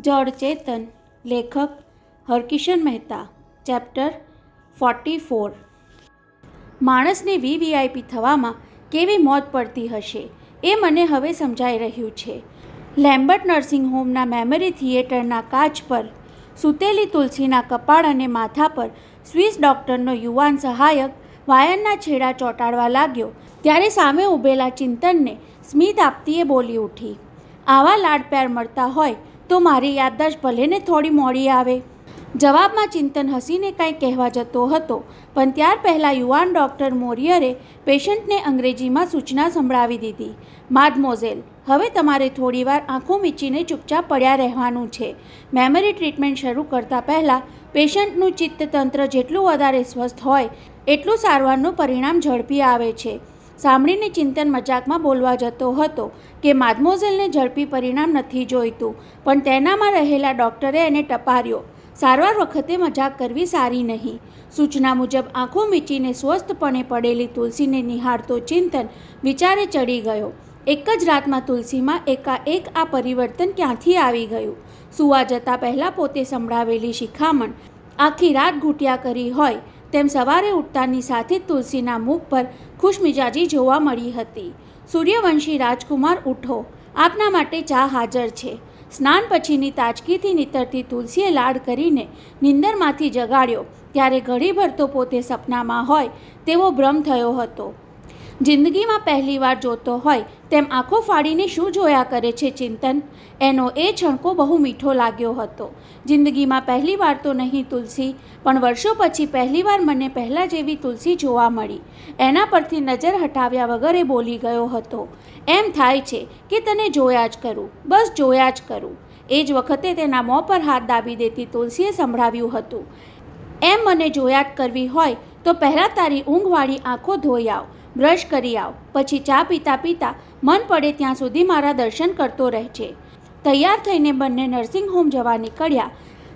જળ ચેતન. લેખક હરકિશન મહેતા. ચેપ્ટર 44. માણસને વીવીઆઈપી થવામાં કેવી મોત પડતી હશે એ મને હવે સમજાઈ રહ્યું છે. લેમ્બર્ટ નર્સિંગ હોમના મેમરી થિયેટરના કાચ પર સૂતેલી તુલસીના કપાળ અને માથા પર સ્વિસ ડૉક્ટરનો યુવાન સહાયક વાયરના છેડા ચોંટાડવા લાગ્યો ત્યારે સામે ઊભેલા ચિંતનને સ્મિત આપતી એ બોલી ઉઠી, આવા લાડ પ્યાર મળતા હોય તો મારી યાદદાશ્ત ભલેને થોડી મોડી આવે. જવાબમાં ચિંતન હસીને કંઈ કહેવા જતો હતો, પણ ત્યાર પહેલાં યુવાન ડૉક્ટર મોરિયરે પેશન્ટને અંગ્રેજીમાં સૂચના સંભળાવી દીધી. માદમોઝેલ, હવે તમારે થોડીવાર આંખો મીચીને ચૂપચાપ પડ્યા રહેવાનું છે. મેમરી ટ્રીટમેન્ટ શરૂ કરતાં પહેલાં પેશન્ટનું ચિત્તતંત્ર જેટલું વધારે સ્વસ્થ હોય એટલું સારવારનું પરિણામ ઝડપી આવે છે. સાંભળીને ચિંતન મજાકમાં બોલવા જતો હતો કે માદમોઝેલને ઝડપી પરિણામ નથી જોઈતું, પણ તેનામાં રહેલા ડૉક્ટરે એને ટપાર્યો. સારવાર વખતે મજાક કરવી સારી નહીં. સૂચના મુજબ આંખો મીચીને સ્વસ્થપણે પડેલી તુલસીને નિહાળતો ચિંતન વિચારે ચડી ગયો. એક જ રાતમાં તુલસીમાં એકાએક આ પરિવર્તન ક્યાંથી આવી ગયું? સૂવા જતાં પહેલાં પોતે સંભળાવેલી શિખામણ આખી રાત ઘૂંટ્યા કરી હોય તેમ સવારે ઉઠતાની સાથે જ તુલસીના મુખ પર ખુશમિજાજી જોવા મળી હતી. સૂર્યવંશી રાજકુમાર, ઉઠો, આપના માટે ચા હાજર છે. સ્નાન પછીની તાજગીથી નીતરતી તુલસીએ લાડ કરીને નિંદરમાંથી જગાડ્યો ત્યારે ઘડીભર તો પોતે સપનામાં હોય તેવો ભ્રમ થયો હતો. જિંદગીમાં પહેલીવાર જોતો હોય તેમ આંખો ફાડીને શું જોયા કરે છે ચિંતન? એનો એ છણકો બહુ મીઠો લાગ્યો હતો. જિંદગીમાં પહેલીવાર તો નહીં તુલસી, પણ વર્ષો પછી પહેલીવાર મને પહેલાં જેવી તુલસી જોવા મળી. એના પરથી નજર હટાવ્યા વગર એ બોલી ગયો હતો, એમ થાય છે કે તને જોયા જ કરું, બસ જોયા જ કરું. એ જ વખતે તેના મોં પર હાથ દાબી દેતી તુલસીએ સંભળાવ્યું હતું, એમ મને જોયા જ કરવી હોય તો પહેલાં તારી ઊંઘવાળી આંખો ધોઈ આવ, બ્રશ કરી આવ, પછી ચા પીતા પીતા મન પડે ત્યાં સુધી મારા દર્શન કરતો રહેજે. તૈયાર થઈને બંને નર્સિંગ હોમ જવા નીકળ્યા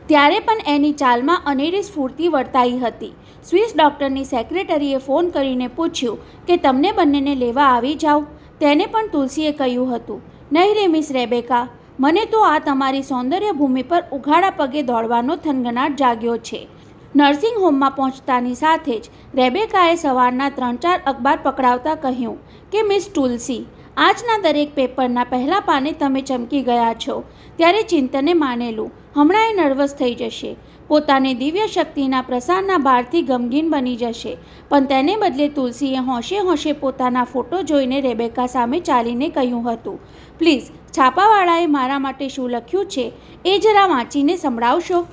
ત્યારે પણ એની ચાલમાં અનેરી સ્ફૂર્તિ વર્તાઈ હતી. સ્વિસ ડૉક્ટરની સેક્રેટરીએ ફોન કરીને પૂછ્યું કે તમને બંનેને લેવા આવી જાઉં. તેને પણ તુલસીએ કહ્યું હતું, નહીં રે મિસ રેબેકા, મને તો આ તમારી સૌંદર્ય ભૂમિ પર ઉઘાડા પગે દોડવાનો થનગનાટ જાગ્યો છે. નર્સિંગ હોમમાં પહોંચતાની સાથે જ રેબેકાએ સવારના 3-4 અખબાર પકડાવતા કહ્યું કે મિસ તુલસી, આજના દરેક પેપરના પહેલા પાને તમે ચમકી ગયા છો. ત્યારે ચિંતને માનેલું હમણાં એ નર્વસ થઈ જશે, પોતાની દિવ્ય શક્તિના પ્રસારના ભારથી ગમગીન બની જશે, પણ તેને બદલે તુલસીએ હોંશે હોંશે પોતાના ફોટો જોઈને રેબેકા સામે ચાલીને કહ્યું હતું, પ્લીઝ છાપાવાળાએ મારા માટે શું લખ્યું છે એ જરા વાંચીને સંભળાવશો?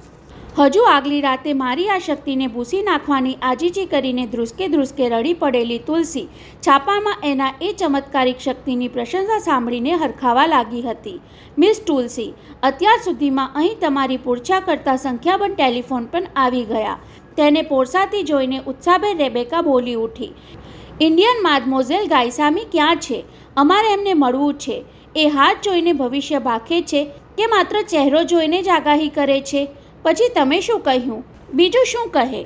હજુ આગલી રાતે મારી આ શક્તિને ભૂસી નાખવાની આજીજી કરીને ધ્રુસકે ધ્રુસકે રડી પડેલી તુલસી છાપામાં એના એ ચમત્કારિક શક્તિની પ્રશંસા સાંભળીને હરખાવા લાગી હતી. મિસ તુલસી, અત્યાર સુધીમાં અહીં તમારી પૂરછા કરતાં સંખ્યાબંધ ટેલિફોન પણ આવી ગયા. તેને પોરસાતી જોઈને ઉત્સાહભેર રેબેકા બોલી ઉઠી, ઇન્ડિયન માદમોઝેલ ગાયસામી ક્યાં છે? અમારે એમને મળવું છે. એ હાથ જોઈને ભવિષ્ય ભાખે છે કે માત્ર ચહેરો જોઈને જ આગાહી કરે છે? પછી તમે શું કહ્યું? બીજું શું કહે?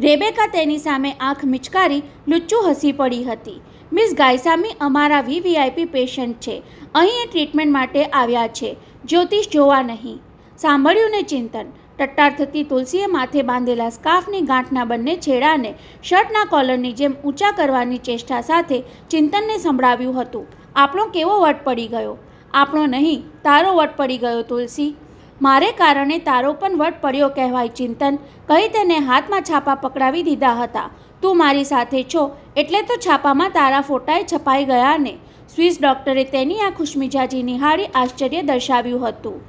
રેબેકા તેની સામે આંખ મિચકારી લુચ્ચું હસી પડી હતી. મિસ ગાયસામી અમારા વીવીઆઈપી પેશન્ટ છે. અહીં એ ટ્રીટમેન્ટ માટે આવ્યા છે, જ્યોતિષ જોવા નહીં. સાંભળ્યું ને ચિંતન? ટટ્ટાર થતી તુલસીએ માથે બાંધેલા સ્કાર્ફની ગાંઠના બંને છેડાને શર્ટના કોલરની જેમ ઊંચા કરવાની ચેષ્ટા સાથે ચિંતનને સંભળાવ્યું હતું, આપણો કેવો વટ પડી ગયો? આપણો નહીં, તારો વટ પડી ગયો તુલસી. મારે કારણે તારો પણ વટ પડ્યો કહેવાય ચિંતન, કહી તેને હાથમાં છાપા પકડાવી દીધા હતા. તું મારી સાથે છો એટલે તો છાપામાં તારા ફોટાએ છપાઈ ગયા ને? સ્વિસ ડૉક્ટરે તેની આ ખુશમિજાજી નિહાળી આશ્ચર્ય દર્શાવ્યું હતું.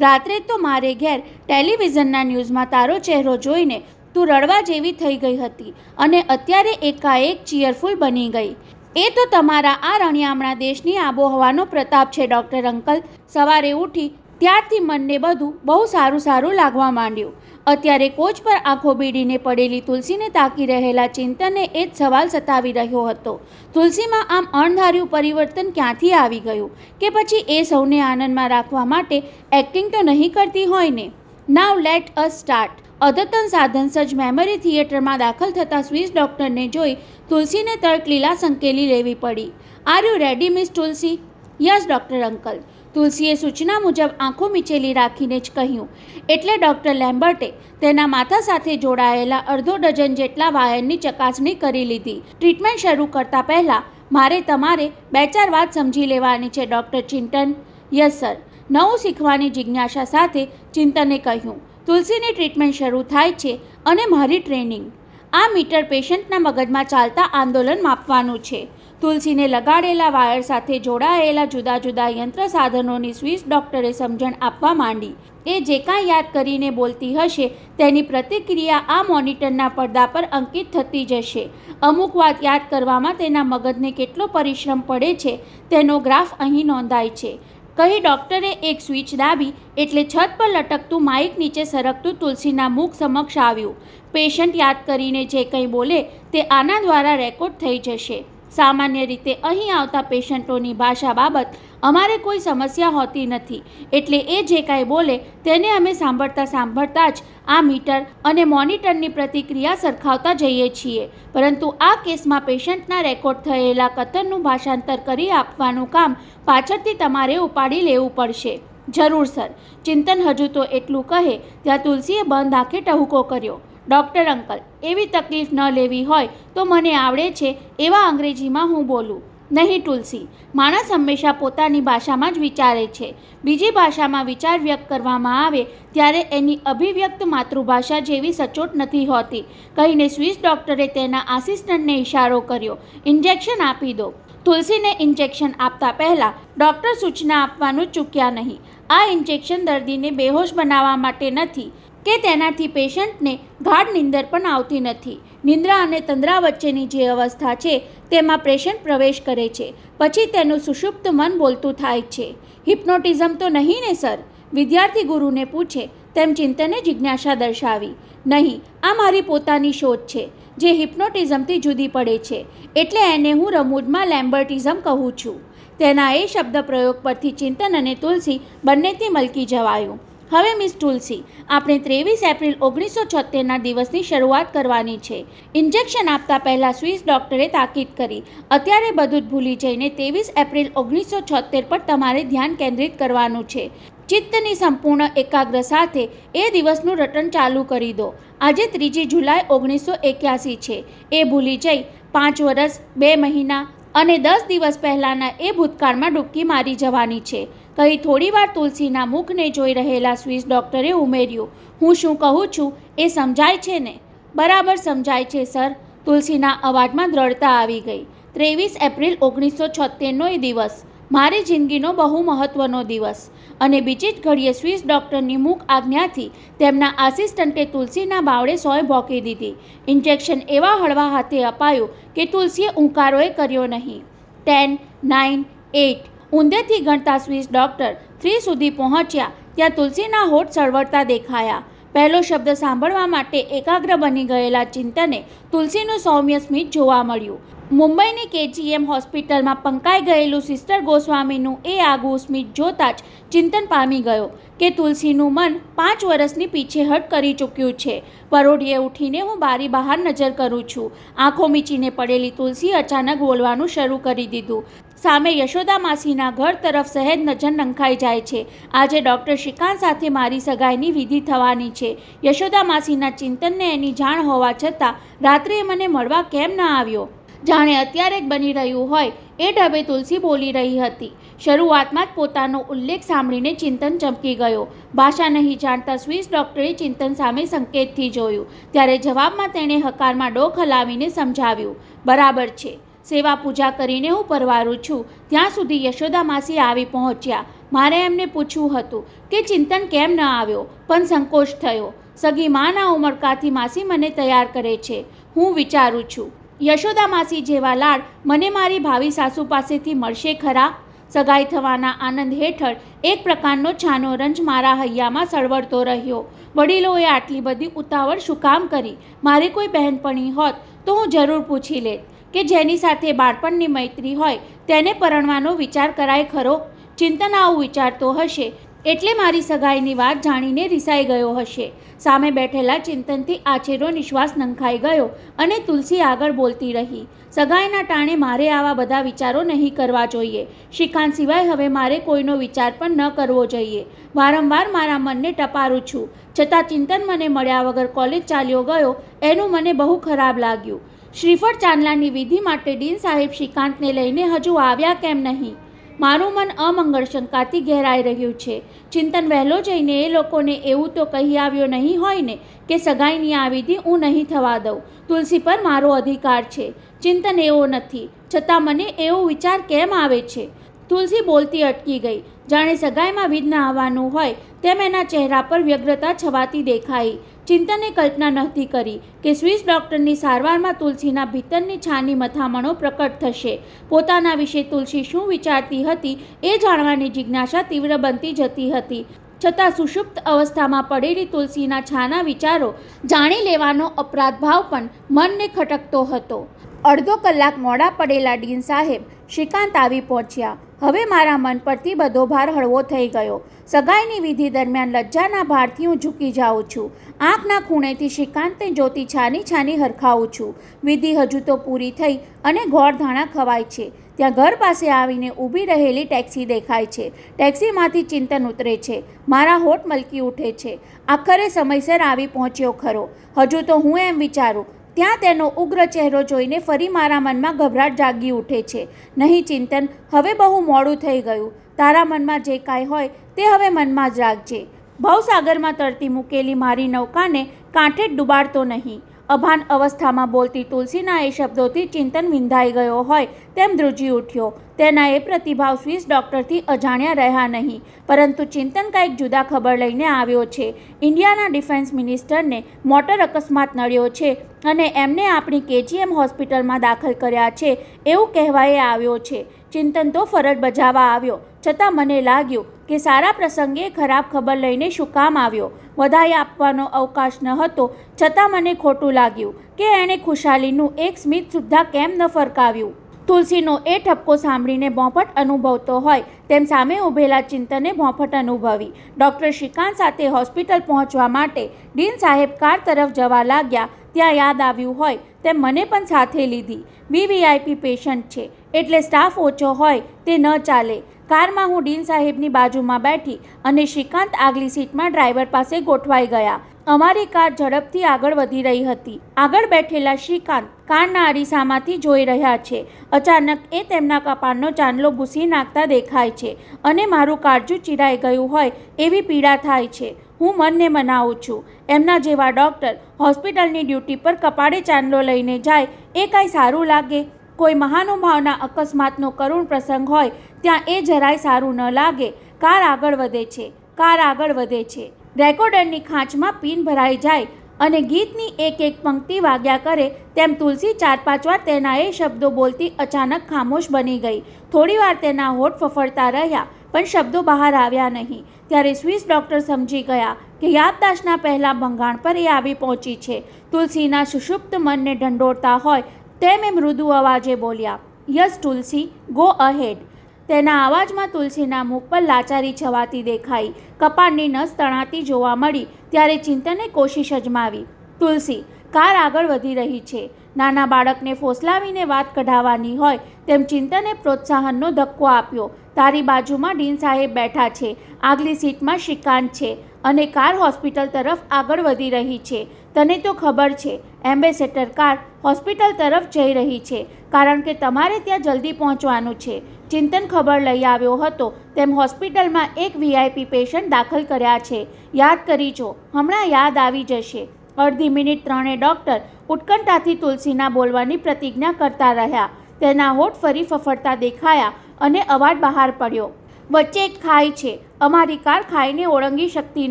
રાત્રે તો મારે ઘેર ટેલિવિઝનના ન્યૂઝમાં તારો ચહેરો જોઈને તું રડવા જેવી થઈ ગઈ હતી અને અત્યારે એકાએક ચીયરફુલ બની ગઈ. એ તો તમારા આ રણિયામણા દેશની આબોહવાનો પ્રતાપ છે ડૉક્ટર અંકલ. સવારે ઉઠી ત્યારથી મનને બધું બહુ સારું સારું લાગવા માંડ્યું. અત્યારે કોચ પર આંખો બીડીને પડેલી તુલસીને તાકી રહેલા ચિંતનને એ જ સવાલ સતાવી રહ્યો હતો, તુલસીમાં આમ અણધાર્યું પરિવર્તન ક્યાંથી આવી ગયું? કે પછી એ સૌને આનંદમાં રાખવા માટે એક્ટિંગ તો નહીં કરતી હોય ને? નાવ લેટ અસ સ્ટાર્ટ. અદ્યતન સાધન સજ્જ મેમરી થિયેટરમાં દાખલ થતાં સ્વિસ ડૉક્ટરને જોઈ તુલસીને તર્ક લીલા સંકેલી લેવી પડી. Are you ready miss Tulsi? Yes doctor uncle. તુલસીએ સૂચના મુજબ આંખો મીચેલી રાખીને જ કહ્યું. એટલે ડૉક્ટર લેમ્બર્ટે તેના માથા સાથે જોડાયેલા અડધો ડઝન જેટલા વાયરની ચકાસણી કરી લીધી. ટ્રીટમેન્ટ શરૂ કરતા પહેલાં મારે તમારે 2-4 વાત સમજી લેવાની છે ડૉક્ટર ચિંતન. Yes sir. નવું શીખવાની જિજ્ઞાસા સાથે ચિંતને કહ્યું. તુલસીની ટ્રીટમેન્ટ શરૂ થાય છે અને મારી ટ્રેનિંગ. આ મીટર પેશન્ટના મગજમાં ચાલતા આંદોલન માપવાનું છે. તુલસીને લગાડેલા વાયર સાથે જોડાયેલા જુદા જુદા યંત્ર સાધનોની સ્વિસ ડૉક્ટરે સમજણ આપવા માંડી. એ જે કાંઈ યાદ કરીને બોલતી હશે તેની પ્રતિક્રિયા આ મોનિટરના પડદા પર અંકિત થતી જશે. અમુક વાત યાદ કરવામાં તેના મગજને કેટલો પરિશ્રમ પડે છે તેનો ગ્રાફ અહીં નોંધાય છે. કહી ડૉક્ટરે એક સ્વિચ દાબી એટલે છત પર લટકતું માઇક નીચે સરકતું તુલસીના મુખ સમક્ષ આવ્યું. પેશન્ટ યાદ કરીને જે કંઈ બોલે તે આના દ્વારા રેકોર્ડ થઈ જશે. સામાન્ય રીતે અહીં આવતા પેશન્ટોની ભાષા બાબત અમારે કોઈ સમસ્યા હોતી નથી, એટલે એ જે કાંઈ બોલે તેને અમે સાંભળતા જ આ મીટર અને મોનિટરની પ્રતિક્રિયા સરખાવતા જઈએ છીએ. પરંતુ આ કેસમાં પેશન્ટના રેકોર્ડ થયેલા કથનનું ભાષાંતર કરી આપવાનું કામ પાછળથી તમારે ઉપાડી લેવું પડશે. જરૂર સર. ચિંતન હજુ તો એટલું કહે ત્યાં તુલસીએ બંધ આંખે ટહુકો કર્યો. ડૉક્ટર અંકલ, એવી તકલીફ ન લેવી હોય તો મને આવડે છે એવા અંગ્રેજીમાં હું બોલું. નહીં તુલસી, માણસ હંમેશા પોતાની ભાષામાં જ વિચારે છે. બીજી ભાષામાં વિચાર વ્યક્ત કરવામાં આવે ત્યારે એની અભિવ્યક્ત માતૃભાષા જેવી સચોટ નથી હોતી, કહીને સ્વિસ ડૉક્ટરે તેના આસિસ્ટન્ટને ઇશારો કર્યો. ઇન્જેક્શન આપી દો. તુલસીને ઇન્જેક્શન આપતા પહેલાં ડૉક્ટર સૂચના આપવાનું ચૂક્યા નહીં. આ ઇન્જેક્શન દર્દીને બેહોશ બનાવવા માટે નથી કે તેનાથી પેશન્ટને ગાઢ નિંદર પણ આવતી નથી. નિંદ્રા અને તંદ્રા વચ્ચેની જે અવસ્થા છે તેમાં પેશન્ટ પ્રવેશ કરે છે, પછી તેનું સુષુપ્ત મન બોલતું થાય છે. હિપ્નોટિઝમ તો નહીં ને સર? વિદ્યાર્થી ગુરુને પૂછે તેમ ચિંતને જિજ્ઞાસા દર્શાવી. નહીં, આ મારી પોતાની શોધ છે જે હિપ્નોટિઝમથી જુદી પડે છે, એટલે એને હું રમૂજમાં લેમ્બર્ટિઝમ કહું છું. તેના એ શબ્દ પ્રયોગ પરથી ચિંતન અને તુલસી બંનેથી મલકી જવાયું. હવે મિસ તુલસી, આપણે 23 એપ્રિલ 1976ના દિવસની શરૂઆત કરવાની છે. ઇન્જેક્શન આપતા પહેલાં સ્વિસ ડૉક્ટરે તાકીદ કરી. અત્યારે બધું જ ભૂલી જઈને 23 એપ્રિલ 1976 પર તમારે ધ્યાન કેન્દ્રિત કરવાનું છે. ચિત્તની સંપૂર્ણ એકાગ્ર સાથે એ દિવસનું રટણ ચાલુ કરી દો. આજે 3 જુલાઈ 1981 છે. એ ભૂલી જઈ 5 વર્ષ 2 મહિના અને 10 દિવસ પહેલાંના એ ભૂતકાળમાં ડૂબકી મારી જવાની છે. કહી થોડીવાર તુલસીના મુખને જોઈ રહેલા સ્વિસ ડૉક્ટરે ઉમેર્યું. હું શું કહું છું એ સમજાય છે ને? બરાબર સમજાય છે સર. તુલસીના અવાજમાં દ્રઢતા આવી ગઈ. 23 એપ્રિલ 1976નો એ દિવસ મારી જિંદગીનો બહુ મહત્ત્વનો દિવસ. અને બીજી જ ઘડીએ સ્વિસ ડૉક્ટરની મુખ આજ્ઞાથી તેમના આસિસ્ટન્ટે તુલસીના બાવડે સોય ભોંકી દીધી. ઇન્જેક્શન એવા હળવા હાથે અપાયું કે તુલસીએ ઉંકારોએ કર્યો નહીં. 10, 9, 8 ઊંધેથી ગણતા સ્વિસ ડૉક્ટર 3 સુધી પહોંચ્યા ત્યાં તુલસીના હોઠ સળવળતા દેખાયા. પહેલો શબ્દ સાંભળવા માટે એકાગ્ર બની ગયેલા ચિંતને તુલસીનું સૌમ્ય સ્મિત જોવા મળ્યું. મુંબઈની KGM હોસ્પિટલમાં પંકાઈ ગયેલું સિસ્ટર ગોસ્વામીનું એ આગવું સ્મિત જોતાં જ ચિંતન પામી ગયો કે તુલસીનું મન 5 વર્ષની પીછેહટ કરી ચૂક્યું છે. પરોઢિયે ઉઠીને હું બારી બહાર નજર કરું છું. આંખો મીચીને પડેલી તુલસી અચાનક બોલવાનું શરૂ કરી દીધું. સામે યશોદા માસીના ઘર તરફ સહેજ નજર નંખાઈ જાય છે. આજે ડૉક્ટર શ્રીકાંત સાથે મારી સગાઈની વિધિ થવાની છે. યશોદા માસીના ચિંતનને એની જાણ હોવા છતાં રાત્રે મને મળવા કેમ ન આવ્યો? જાણે અત્યારે જ બની રહ્યું હોય એ ઢબે તુલસી બોલી રહી હતી. શરૂઆતમાં જ પોતાનો ઉલ્લેખ સાંભળીને ચિંતન ચમકી ગયો. ભાષા નહીં જાણતા સ્વિસ ડૉક્ટરે ચિંતન સામે સંકેતથી જોયું. ત્યારે જવાબમાં તેણે હકારમાં ડોક હલાવીને સમજાવ્યું. બરાબર છે. સેવા પૂજા કરીને હું પરવારું છું ત્યાં સુધી યશોદા માસી આવી પહોંચ્યા. મારે એમને પૂછવું હતું કે ચિંતન કેમ ન આવ્યો, પણ સંકોચ થયો. સગી માના ઉમળકાથી માસી મને તૈયાર કરે છે. હું વિચારું છું યશોદા માસી જેવા લાડ મને મારી ભાવિ સાસુ પાસેથી મળશે ખરા? સગાઈ થવાના આનંદ હેઠળ એક પ્રકારનો છાનો રંજ મારા હૈયામાં સળવળતો રહ્યો. વડીલોએ આટલી બધી ઉતાવળ શું કામ કરી? મારી કોઈ બહેનપણી હોત તો હું જરૂર પૂછી લેત કે જેની સાથે બાળપણની મૈત્રી હોય તેને પરણવાનો વિચાર કરાય ખરો? ચિંતન આવું વિચારતો હશે એટલે મારી સગાઈની વાત જાણીને રિસાઈ ગયો હશે. સામે બેઠેલા ચિંતનથી આછેરો નિશ્વાસ નંખાઈ ગયો અને તુલસી આગળ બોલતી રહી. સગાઈના ટાણે મારે આવા બધા વિચારો નહીં કરવા જોઈએ. શ્રીકાંત સિવાય હવે મારે કોઈનો વિચાર પણ ન કરવો જોઈએ. વારંવાર મારા મનને ટપારું છું, છતાં ચિંતન મને મળ્યા વગર કોલેજ ચાલ્યો ગયો એનું મને બહુ ખરાબ લાગ્યું. શ્રીફળ ચાંદલાની વિધિ માટે ડીન સાહેબ શ્રીકાંતને લઈને હજુ આવ્યા કેમ નહીં? મારું મન અમંગળ શંકાથી ઘેરાઈ રહ્યું છે. ચિંતન વહેલો જઈને એ લોકોને એવું તો કહી આવ્યો નહીં હોય ને કે સગાઈની આ વિધિ હું નહીં થવા દઉં. તુલસી પર મારો અધિકાર છે. ચિંતન એવો નથી, છતાં મને એવો વિચાર કેમ આવે છે? તુલસી બોલતી અટકી ગઈ. જાણે સગાઈમાં વિઘ્ન આવવાનું હોય તેમ એના ચહેરા પર વ્યગ્રતા છવાતી દેખાઈ. ચિંતને કલ્પના નહોતી કરી કે સ્વિસ ડૉક્ટરની સારવારમાં તુલસીના ભીતરની છાની મથામણો પ્રકટ થશે. પોતાના વિશે તુલસી શું વિચારતી હતી એ જાણવાની જિજ્ઞાસા તીવ્ર બનતી જતી હતી, છતાં સુષુપ્ત અવસ્થામાં પડેલી તુલસીના છાના વિચારો જાણી લેવાનો અપરાધ ભાવ પણ મનને ખટકતો હતો. અડધો કલાક મોડા પડેલા ડીન સાહેબ શ્રીકાંત આવી પહોંચ્યા. હવે મારા મન પરથી બધો ભાર હળવો થઈ ગયો. સગાઈની વિધિ દરમિયાન લજ્જાના ભારથી હું ઝૂકી જાઉં છું. આંખના ખૂણેથી શ્રીકાંતને જોતી છાની છાની હરખાવું છું. વિધિ હજુ તો પૂરી થઈ અને ગોળધાણા ખવાય છે ત્યાં ઘર પાસે આવીને ઊભી રહેલી ટેક્સી દેખાય છે. ટેક્સીમાંથી ચિંતન ઉતરે છે. મારા હોઠ મલકી ઉઠે છે. આખરે સમયસર આવી પહોંચ્યો ખરો. હજુ તો હું એમ વિચારું ત્યાં તેનો ઉગ્ર ચહેરો જોઈને ફરી મારા મનમાં ગભરાટ જાગી ઉઠે છે. નહીં ચિંતન, હવે બહુ મોડું થઈ ગયું. તારા મનમાં જે કાંઈ હોય તે હવે મનમાં જ રાખજે. ભવસાગરમાં તરતી મૂકેલી મારી નૌકાને કાંઠે જ ડૂબાડતો નહીં. અભાન અવસ્થામાં બોલતી તુલસીના એ શબ્દોથી ચિંતન વિંધાઈ ગયો હોય તેમ ધ્રુજી ઉઠ્યો. તેના એ પ્રતિભાવ સ્વિસ ડૉક્ટરથી અજાણ્યા રહ્યા નહીં, પરંતુ ચિંતન કંઈક જુદા ખબર લઈને આવ્યો છે. ઇન્ડિયાના ડિફેન્સ મિનિસ્ટરને મોટર અકસ્માત નડ્યો છે અને એમને આપણી KGM હોસ્પિટલમાં દાખલ કર્યા છે એવું કહેવાય આવ્યો છે. ચિંતન તો ફરજ બજાવવા આવ્યો, છતાં મને લાગ્યું કે સારા પ્રસંગે ખરાબ ખબર લઈને શું કામ આવ્યો. વધાઈ આપવાનો અવકાશ ન હતો, છતાં મને ખોટું લાગ્યું કે એણે ખુશાલીનું એક સ્મિત સુદ્ધા કેમ ન ફરકાવ્યું. તુલસીનો એ ઠપકો સાંભળીને બોંફટ અનુભવતો હોય તેમ સામે ઊભેલા ચિંતને બોંફટ અનુભવી. ડૉક્ટર શ્રીકાંત સાથે હોસ્પિટલ પહોંચવા માટે ડીન સાહેબ કાર તરફ જવા લાગ્યા ત્યાં યાદ આવ્યું હોય તેમ મને પણ સાથે લીધી. VVIP પેશન્ટ છે એટલે સ્ટાફ ઓછો હોય તે ન ચાલે. કારમાં હું ડીન સાહેબની બાજુમાં બેઠી અને શ્રીકાંત આગલી સીટમાં ડ્રાઈવર પાસે ગોઠવાઈ ગયા. અમારી કાર ઝડપથી આગળ વધી રહી હતી. આગળ બેઠેલા શ્રીકાંત કારના અરીસામાંથી જોઈ રહ્યા છે. અચાનક એ તેમના કપાળનો ચાંદલો ભૂસી નાખતા દેખાય છે અને મારું કાળજું ચીરાઈ ગયું હોય એવી પીડા થાય છે. હું મનને મનાવું છું, એમના જેવા ડૉક્ટર હોસ્પિટલની ડ્યુટી પર કપાળે ચાંદલો લઈને જાય એ કાંઈ સારું લાગે? કોઈ મહાનુભાવના અકસ્માતનો કરુણ પ્રસંગ હોય ત્યાં એ જરાય સારું ન લાગે. કાર આગળ વધે છે, કાર આગળ વધે છે. રેકોર્ડરની ખાંચમાં પિન ભરાઈ જાય અને ગીતની એક એક પંક્તિ વાગ્યા કરે તેમ તુલસી 4-5 વાર તેના એ શબ્દો બોલતી અચાનક ખામોશ બની ગઈ. થોડીવાર તેના હોઠ ફફડતા રહ્યા પણ શબ્દો બહાર આવ્યા નહીં. ત્યારે સ્વિસ ડૉક્ટર સમજી ગયા કે યાદદાસ્તના પહેલાં ભંગાણ પર એ આવી પહોંચી છે. તુલસીના સુષુપ્ત મનને ઢંઢોળતા હોય તેમ એ મૃદુ અવાજે બોલ્યા, યસ તુલસી, ગો અહેડ. તેના અવાજમાં તુલસીના મુખ પર લાચારી છવાતી દેખાઈ. કપાળની નસ તણાતી જોવા મળી. ત્યારે ચિંતને કોશિશ અજમાવી. તુલસી, કાર આગળ વધી રહી છે. નાના બાળકને ફોસલાવીને વાત કઢાવવાની હોય તેમ ચિંતને પ્રોત્સાહનનો ધક્કો આપ્યો. તારી બાજુમાં ડીન સાહેબ બેઠા છે, આગલી સીટમાં શ્રીકાંત છે અને કાર હોસ્પિટલ તરફ આગળ વધી રહી છે. તને તો ખબર છે એમ્બેસેડર કાર હોસ્પિટલ તરફ જઈ રહી છે કારણ કે તમારે ત્યાં જલ્દી પહોંચવાનું છે. ચિંતન ખબર લઈ આવ્યો હતો તેમ હોસ્પિટલમાં એક VIP પેશન્ટ દાખલ કર્યા છે. યાદ કરી જો, હમણાં યાદ આવી જશે. અડધી મિનિટ ત્રણે ડૉક્ટર ઉત્કંઠાથી તુલસીના બોલવાની પ્રતિજ્ઞા કરતા રહ્યા. તેના હોઠ ફરી ફફડતા દેખાયા અને અવાજ બહાર પડ્યો, વચ્ચે એક ખાઈ છે. અમારી કાર ખાઈને ઓળંગી શકતી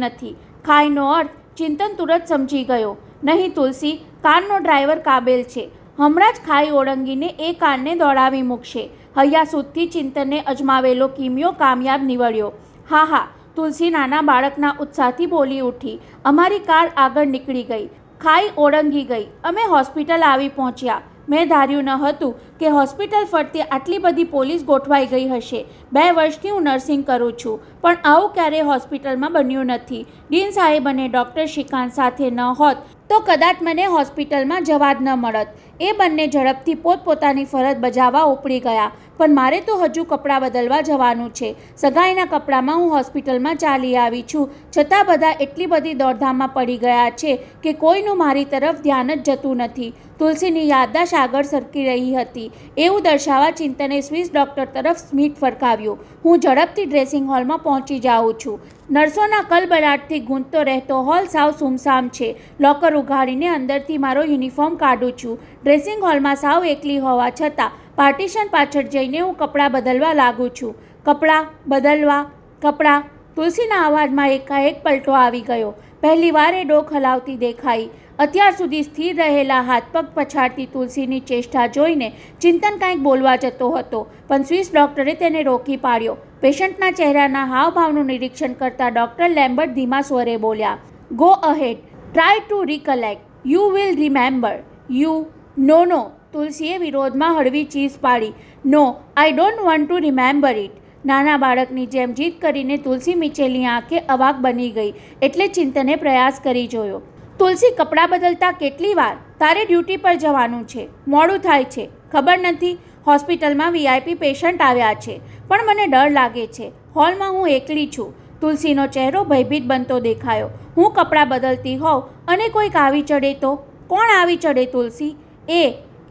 નથી. ખાઈનો અર્થ ચિંતન તુરંત સમજી ગયો. નહીં તુલસી, કારનો ડ્રાઈવર કાબેલ છે. હમણાં જ ખાઈ ઓળંગીને એ કારને દોડાવી મૂકશે. હૈયાસૂદથી ચિંતનને અજમાવેલો કિમિયો કામયાબ નીવડ્યો. હા હા, તુલસી નાના બાળકના ઉત્સાહથી બોલી ઉઠી. અમારી કાર આગળ નીકળી ગઈ. ખાઈ ઓળંગી ગઈ. અમે હોસ્પિટલ આવી પહોંચ્યા. મેં ધાર્યું ન હતું કે હોસ્પિટલ ફરતે આટલી બધી પોલીસ ગોઠવાઈ ગઈ હશે. 2 વર્ષથી હું નર્સિંગ કરું છું, પણ આવું ક્યારેય હોસ્પિટલમાં બન્યું નથી. ડીન સાહેબ અને ડૉક્ટર શ્રીકાંત સાથે ન હોત તો કદાચ મને હોસ્પિટલમાં જવા જ ન મળત. એ બંને ઝડપથી પોતપોતાની ફરજ બજાવવા ઉપડી ગયા. પણ મારે તો હજુ કપડાં બદલવા જવાનું છે. સગાઈના કપડામાં હું હોસ્પિટલમાં ચાલી આવી છું, છતાં બધા એટલી બધી દોડધામમાં પડી ગયા છે કે કોઈનું મારી તરફ ધ્યાન જ જતું નથી. તુલસીની યાદદાશ્ત આગળ સરકી રહી હતી એવું દર્શાવવા ચિંતને સ્વિસ ડૉક્ટર તરફ સ્મિત ફરકાવ્યું. હું ઝડપથી ડ્રેસિંગ હોલમાં પહોંચી જાઉં છું. નર્સોના કલબલાટથી ગૂંજતો રહેતો હોલ સાવ સુમસામ છે. લોકર ઉઘાડીને અંદરથી મારો યુનિફોર્મ કાઢું છું. ડ્રેસિંગ હોલમાં સાવ એકલી હોવા છતાં પાર્ટીશન પાછળ જઈને હું કપડાં બદલવા લાગુ છું. કપડાં બદલવા, કપડાં. તુલસીના અવાજમાં એકાએક પલટો આવી ગયો. પહેલીવાર એ ડોક હલાવતી દેખાઈ. અત્યાર સુધી સ્થિર રહેલા હાથ પગ પછાડતી તુલસીની ચેષ્ટા જોઈને ચિંતન કંઈક બોલવા જતો હતો, પણ સ્વિસ ડૉક્ટરે તેને રોકી પાડ્યો. પેશન્ટના ચહેરાના હાવભાવનું નિરીક્ષણ કરતા ડૉક્ટર લેમ્બર્ટ ધીમા સ્વરે બોલ્યા, "go ahead, try to recollect, you will remember, you." "No." તુલસીએ વિરોધમાં હળવી ચીસ પાડી. "No, I don't want to remember it." નાના બાળકની જેમ જીદ કરીને તુલસી મીચેલી આંખે અવાક બની ગઈ એટલે ચિંતને પ્રયાસ કરી જોયો. "તુલસી, કપડાં બદલતા કેટલી વાર? તારે ડ્યુટી પર જવાનું છે. મોડું થાય છે. ખબર નથી હોસ્પિટલમાં VIP પેશન્ટ આવ્યા છે, પણ મને ડર લાગે છે. હોલમાં હું એકલી છું." તુલસીનો ચહેરો ભયભીત બનતો દેખાયો. "હું કપડાં બદલતી હોઉં અને કોઈક આવી ચડે તો?" "કોણ આવી ચડે તુલસી?"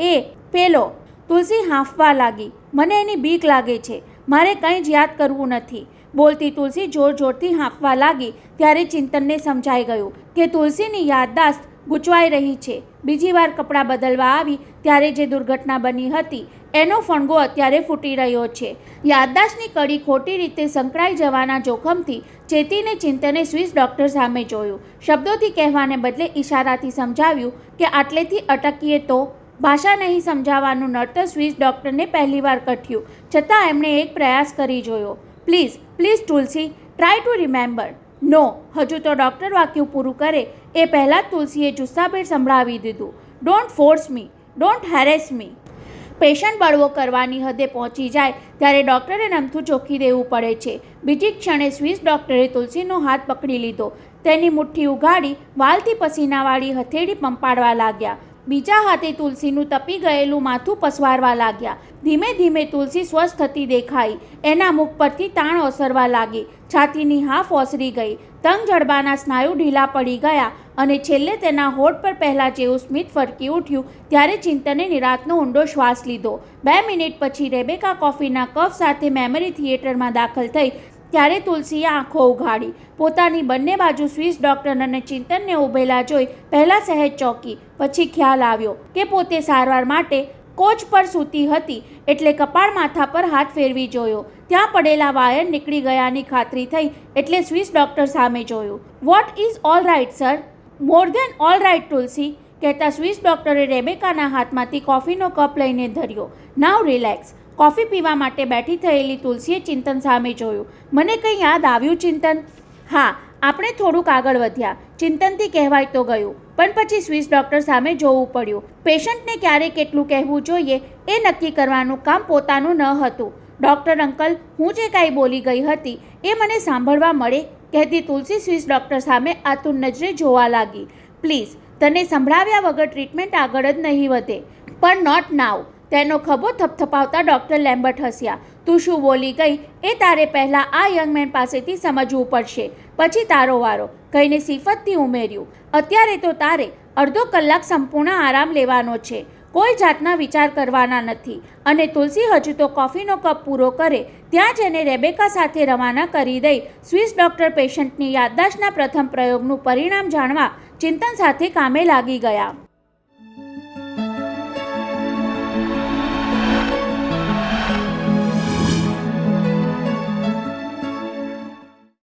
એ પેલો." તુલસી હાંફવા લાગી. "મને એની બીક લાગે છે. મારે કંઈ જ યાદ કરવું નથી." બોલતી તુલસી જોર જોરથી હાંફવા લાગી ત્યારે ચિંતનને સમજાઈ ગયું કે તુલસીની યાદદાસ્ત ગૂંચવાઈ રહી છે. બીજી વાર કપડાં બદલવા આવી ત્યારે જે દુર્ઘટના બની હતી એનો ફણગો અત્યારે ફૂટી રહ્યો છે. યાદદાસ્તની કડી ખોટી રીતે સંકળાઈ જવાના જોખમથી ચેતીને ચિંતને સ્વિસ ડૉક્ટર સામે જોયું. શબ્દોથી કહેવાને બદલે ઇશારાથી સમજાવ્યું કે આટલેથી અટકીએ તો. ભાષા નહીં સમજાવવાનું નડતર સ્વિસ ડૉક્ટરને પહેલીવાર કઠ્યું, છતાં એમણે એક પ્રયાસ કરી જોયો. Please Tulsi, try to remember." "No." હજુ તો ડૉક્ટર વાક્યું પૂરું કરે એ પહેલાં જ તુલસીએ જુસ્સાભેર સંભળાવી દીધું. "Don't force me, don't harass me." Patient બળવો કરવાની હદે પહોંચી જાય ત્યારે ડૉક્ટરે નમથું ચોખ્ખી દેવું પડે છે. બીજી ક્ષણે સ્વિસ ડૉક્ટરે તુલસીનો હાથ પકડી લીધો. તેની મુઠ્ઠી ઉઘાડી વાલથી પસીનાવાળી હથેળી પંપાડવા લાગ્યા. બીજા હાથે તુલસીનું તપી ગયેલું માથું પસવારવા લાગ્યા. ધીમે ધીમે તુલસી સ્વસ્થ થતી દેખાઈ. એના મુખ પરથી તાણ ઓસરવા લાગી. છાતીની હાફ ઓસરી ગઈ. તંગ જડબાના સ્નાયુ ઢીલા પડી ગયા અને છેલ્લે તેના હોઠ પર પહેલાં જેવું સ્મિત ફરકી ઉઠ્યું ત્યારે ચિંતને નિરાંતનો ઊંડો શ્વાસ લીધો. 2 મિનિટ પછી રેબેકા કોફીના કપ સાથે મેમરી થિયેટરમાં દાખલ થઈ ત્યારે તુલસીએ આંખો ઉઘાડી. પોતાની બંને બાજુ સ્વિસ ડૉક્ટર અને ચિંતનને ઊભેલા જોઈ પહેલાં સહેજ ચોંકી, પછી ખ્યાલ આવ્યો કે પોતે સારવાર માટે કોચ પર સૂતી હતી એટલે કપાળ માથા પર હાથ ફેરવી જોયો. ત્યાં પડેલા વાયર નીકળી ગયાની ખાતરી થઈ એટલે સ્વિસ ડૉક્ટર સામે જોયું. "What is all right sir?" "More than all right Tulsi," કહેતા સ્વિસ ડૉક્ટરે રેબેકાના હાથમાંથી કોફીનો કપ લઈને ધર્યો. "નાવ રિલેક્સ." કોફી પીવા માટે બેઠી થયેલી તુલસીએ ચિંતન સામે જોયું. "મને કંઈ યાદ આવ્યું ચિંતન?" "હા." આપણે થોડુંક આગળ વધ્યા. ચિંતનથી કહેવાય તો ગયું, પણ પછી સ્વિસ ડૉક્ટર સામે જોવું પડ્યું. પેશન્ટને ક્યારે કેટલું કહેવું જોઈએ એ નક્કી કરવાનું કામ પોતાનું ન હતું. "ડૉક્ટર અંકલ, હું જે કાંઈ બોલી ગઈ હતી એ મને સાંભળવા મળે?" કહેતી તુલસી સ્વિસ ડૉક્ટર સામે આતુર નજરે જોવા લાગી. "પ્લીઝ, તને સંભળાવ્યા વગર ટ્રીટમેન્ટ આગળ જ નહીં વધે." "પણ નોટ નાવ." તેનો ખભો થપથપાવતા ડૉક્ટર લેમ્બર્ટ હસ્યા. "તું શું બોલી ગઈ એ તારે પહેલાં આ યંગ મેન પાસેથી સમજવું પડશે, પછી તારો વારો," કહીને સિફતથી ઉમેર્યું. "અત્યારે તો તારે અડધો કલાક સંપૂર્ણ આરામ લેવાનો છે. કોઈ જાતના વિચાર કરવાના નથી." અને તુલસી હજુ તો કોફીનો કપ પૂરો કરે ત્યાં જ એને રેબેકા સાથે રવાના કરી દઈ સ્વિસ ડૉક્ટર પેશન્ટની યાદદાશ્તના પ્રથમ પ્રયોગનું પરિણામ જાણવા ચિંતન સાથે કામે લાગી ગયા.